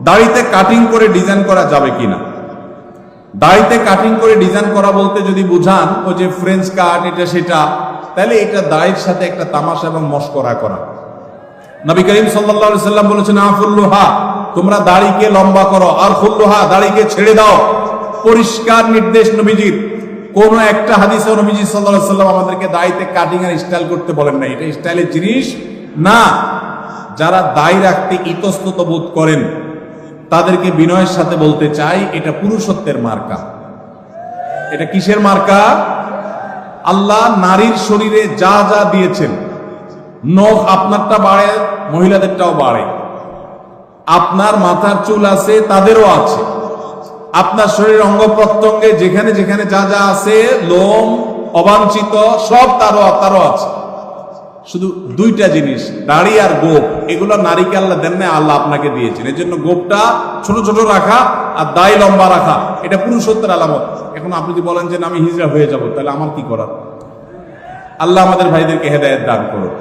দাড়িতে কাটিং করে ডিজাইন করা যাবে কিনা? দাড়িতে কাটিং করে ডিজাইন করা বলতে যদি বুঝান ওই যে ফ্রেঞ্চ কাট এটা সেটা, তাহলে এটা দাড়ির সাথে একটা তামাশা এবং মশকরা করা। নবী করিম সাল্লাল্লাহু আলাইহি সাল্লাম বলেছেন, আফুল্লুহা, তোমরা দাড়িকে লম্বা করো, আর খুল্লুহা, দাড়িকে ছেড়ে দাও। পরিষ্কার নির্দেশ নবীজির। কোন একটা হাদিসে নবীজি সাল্লাল্লাহু আলাইহি সাল্লাম আমাদেরকে দাড়িতে কাটিং আর স্টাইল করতে বলেন না। এটা স্টাইলের জিনিস না। যারা দাড়ি রাখতে ইতস্তত বোধ করেন তাদেরকে বিনয়ের সাথে বলতে চাই, এটা পুরুষত্বের মার্কা। এটা কিসের মার্কা? আল্লাহ নারীর শরীরে যা যা দিয়েছেন, নখ আপনারটা বাড়ে, মহিলাদেরটাও বাড়ে। আপনার মাথার চুল আছে, তাদেরও আছে। আপনার শরীরের অঙ্গ প্রত্যঙ্গে যেখানে যেখানে যা যা আছে, লোম অবাঞ্ছিত সব তারও আছে। শুধু দুইটা জিনিস, দাড়ি আর গোপ, এগুলো নারীকে আল্লাহ দেন না, আল্লাহ আপনাকে দিয়েছেন। এর জন্য গোপটা ছোট ছোট রাখা আর দাড়ি লম্বা রাখা, এটা পুরুষত্বের আলামত। এখন আপনি যদি বলেন যে আমি হিজড়া হয়ে যাব, তাহলে আমার কি করার? আল্লাহ আমাদের ভাইদেরকে হেদায়েত দান করুন।